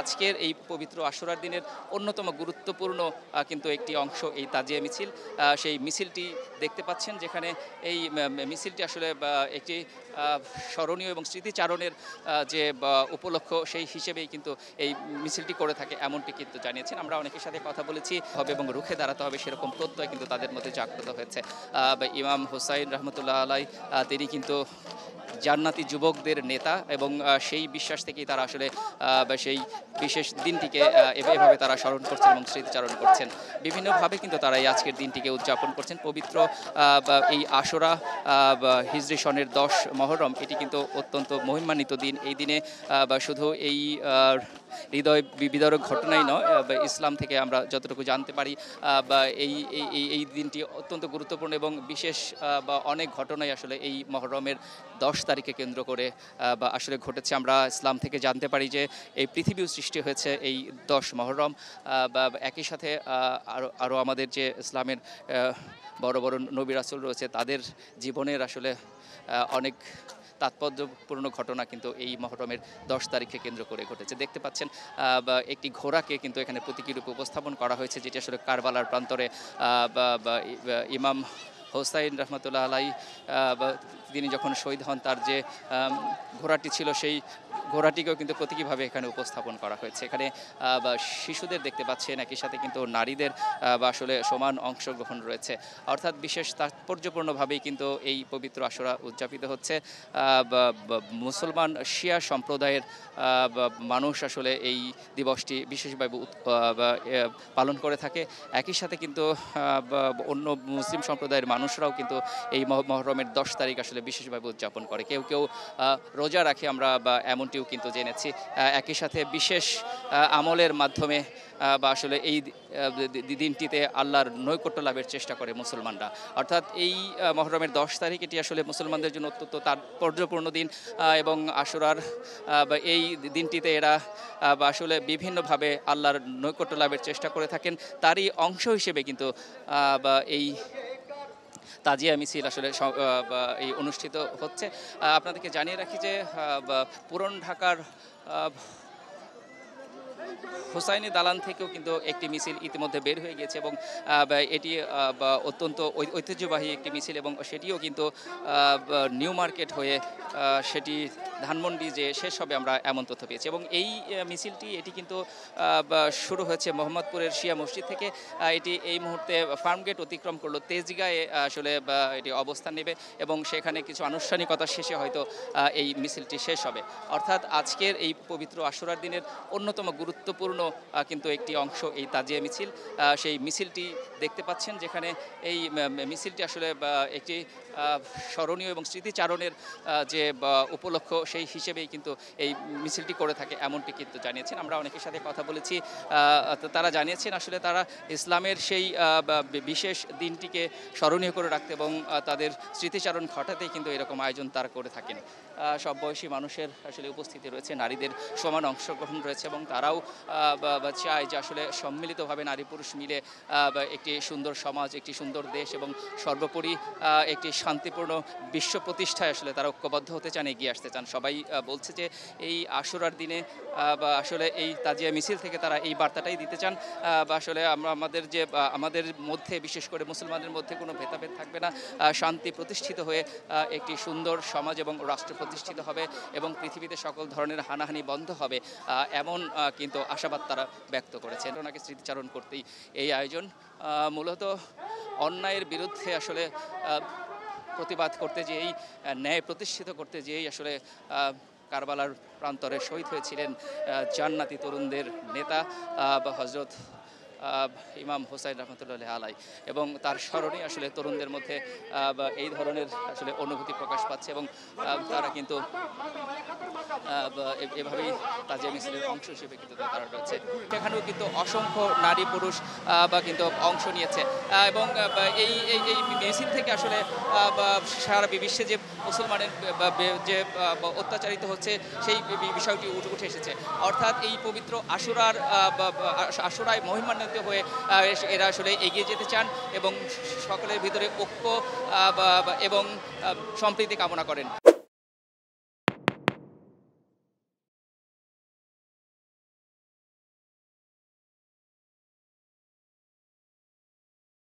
আজকের এই পবিত্র আশুরার দিনের অন্যতম গুরুত্বপূর্ণ কিন্তু একটি অংশ এই তাজিয়া মিছিল। সেই মিছিলটি দেখতে পাচ্ছেন, যেখানে এই মিছিলটি আসলে একটি স্মরণীয় এবং স্মৃতিচারণের যে উপলক্ষ সেই হিসেবেই কিন্তু এই মিছিলটি করে থাকে, এমনটি কিন্তু জানিয়েছেন। আমরা অনেকের সাথে কথা বলেছি হবে এবং রুখে দাঁড়াতে হবে সেরকম প্রত্যয় কিন্তু তাদের মধ্যে জাগ্রত হয়েছে। ইমাম হোসাইন রহমতুল্লাহ আলাই তিনি কিন্তু জান্নাতি যুবকদের নেতা এবং সেই বিশ্বাস থেকেই তারা আসলে সেই বিশেষ দিনটিকে এভাবে তারা স্মরণ করছেন এবং স্মৃতিচারণ করছেন। বিভিন্নভাবে কিন্তু তারা এই আজকের দিনটিকে উদযাপন করছেন। পবিত্র এই আশুরা হিজরি সনের 10 মহরম, এটি কিন্তু অত্যন্ত মহিমান্বিত দিন। এই দিনে শুধু এই হৃদয় বিদারক ঘটনাই নয়, ইসলাম থেকে আমরা যতটুকু জানতে পারি এই দিনটি অত্যন্ত গুরুত্বপূর্ণ এবং বিশেষ অনেক ঘটনাই আসলে এই মহরমের 10 তারিখে কেন্দ্র করে আসলে ঘটেছে। আমরা ইসলাম থেকে জানতে পারি যে এই পৃথিবীও সৃষ্টি হয়েছে এই 10 মহরম। একই সাথে আরও আমাদের যে ইসলামের বড় বড় নবী রাসূল রয়েছে, তাদের জীবনের আসলে অনেক তাৎপর্যপূর্ণ ঘটনা কিন্তু এই মহরমের 10 তারিখে কেন্দ্র করে ঘটেছে। দেখতে পাচ্ছেন একটি ঘোড়াকে কিন্তু এখানে প্রতীকী রূপে উপস্থাপন করা হয়েছে, যেটি আসলে কারবালার প্রান্তরে ইমাম হোসাইন রহমতুল্লাহ আলাই তিনি যখন শহীদ হন, তার যে ঘোড়াটি ছিল সেই ঘোড়াটিকেও কিন্তু প্রতীকীভাবে এখানে উপস্থাপন করা হয়েছে। এখানে শিশুদের দেখতে পাচ্ছেন, একই সাথে কিন্তু নারীদের আসলে সমান অংশগ্রহণ রয়েছে। অর্থাৎ বিশেষ তাৎপর্যপূর্ণভাবেই কিন্তু এই পবিত্র আশুরা উদযাপিত হচ্ছে। মুসলমান শিয়া সম্প্রদায়ের মানুষ আসলে এই দিবসটি বিশেষভাবে পালন করে থাকে। একই সাথে কিন্তু অন্য মুসলিম সম্প্রদায়ের মানুষরাও কিন্তু এই মহরমের 10 তারিখ আসলে বিশেষভাবে উদযাপন করে। কেউ কেউ রোজা রাখে, আমরা এমনটিও কিন্তু জেনেছি। একই সাথে বিশেষ আমলের মাধ্যমে আসলে এই দিনটিতে আল্লাহর নৈকট্য লাভের চেষ্টা করে মুসলমানরা। অর্থাৎ এই মহরমের 10 তারিখ এটি আসলে মুসলমানদের জন্য অত্যন্ত তাৎপর্যপূর্ণ দিন এবং আশুরার এই দিনটিতে এরা আসলে বিভিন্নভাবে আল্লাহর নৈকট্য লাভের চেষ্টা করে থাকেন। তারই অংশ হিসেবে কিন্তু এই তাজিয়া মিছিল আসলে এই অনুষ্ঠিত হচ্ছে। আপনাদেরকে জানিয়ে রাখি যে পুরান ঢাকার হোসাইনি দালান থেকেও কিন্তু একটি মিছিল ইতিমধ্যে বের হয়ে গেছে এবং এটি অত্যন্ত ঐতিহ্যবাহী একটি মিছিল এবং সেটিও কিন্তু নিউ মার্কেট হয়ে সেটি ধানমন্ডি যে শেষ হবে, আমরা এমন তথ্য পেয়েছি। এবং এই মিছিলটি এটি কিন্তু শুরু হয়েছে মোহাম্মদপুরের শিয়া মসজিদ থেকে। এটি এই মুহূর্তে ফার্মগেট অতিক্রম করলো, তেজগাঁয়ে আসলে এটি অবস্থান নেবে এবং সেখানে কিছু আনুষ্ঠানিকতা শেষে হয়তো এই মিছিলটি শেষ হবে। অর্থাৎ আজকের এই পবিত্র আশুরার দিনের অন্যতম গুরুত্বপূর্ণ কিন্তু একটি অংশ এই তাজিয়া মিছিল। সেই মিছিলটি দেখতে পাচ্ছেন, যেখানে এই মিছিলটি আসলে একটি স্মরণীয় এবং স্মৃতিচারণের যে উপলক্ষ সেই হিসেবেই কিন্তু এই মিছিলটি করে থাকে, এমনটি কিন্তু জানিয়েছেন। আমরা অনেকের সাথে কথা বলেছি, তারা জানিয়েছেন আসলে তারা ইসলামের সেই বিশেষ দিনটিকে স্মরণীয় করে রাখতে এবং তাদের স্মৃতিচারণ ঘটাতেই কিন্তু এরকম আয়োজন তারা করে থাকেন। সব বয়সী মানুষের আসলে উপস্থিতি রয়েছে, নারীদের সমান অংশগ্রহণ রয়েছে এবং তারাও চায় যে আসলে সম্মিলিতভাবে নারী পুরুষ মিলে একটি সুন্দর সমাজ, একটি সুন্দর দেশ এবং সর্বোপরি একটি শান্তিপূর্ণ বিশ্ব প্রতিষ্ঠায় আসলে তারা ঐক্যবদ্ধ হতে চান, এগিয়ে আসতে চান। সবাই বলছে যে এই আশুরার দিনে আসলে এই তাজিয়া মিছিল থেকে তারা এই বার্তাটাই দিতে চান। আসলে আমাদের মধ্যে, বিশেষ করে মুসলমানদের মধ্যে কোনো ভেদাভেদ থাকবে না, শান্তি প্রতিষ্ঠিত হয়ে একটি সুন্দর সমাজ এবং রাষ্ট্র প্রতিষ্ঠিত হবে এবং পৃথিবীতে সকল ধরনের হানাহানি বন্ধ হবে, এমন কিন্তু আশাবাদ তারা ব্যক্ত করেছেন। ওনাকে স্মৃতিচারণ করতেই এই আয়োজন, মূলত অন্যায়ের বিরুদ্ধে আসলে প্রতিবাদ করতে যেয়েই, ন্যায় প্রতিষ্ঠিত করতে যেয়েই আসলে কারবালার প্রান্তরে শহীদ হয়েছিলেন জান্নাতি তরুণদের নেতা হযরত ইমাম হোসাইন রহমতুল্লাহ আলাই এবং তার স্মরণে আসলে তরুণদের মধ্যে এই ধরনের আসলে অনুভূতি প্রকাশ পাচ্ছে এবং তারা কিন্তু এভাবেই তাজিয়া মিছিলের অংশ হিসেবে কিন্তু তারা রয়েছে। সেখানেও কিন্তু অসংখ্য নারী পুরুষ কিন্তু অংশ নিয়েছে এবং এই মিছিল থেকে আসলে সারা বিশ্বে যে মুসলমানের যে অত্যাচারিত হচ্ছে সেই বিষয়টি উঠে এসেছে। অর্থাৎ এই পবিত্র আশুরায় মহিমান্বিত হয়ে এরা আসলে এগিয়ে যেতে চান এবং সকলের ভিতরে ঐক্য এবং সম্প্রীতি কামনা করেন।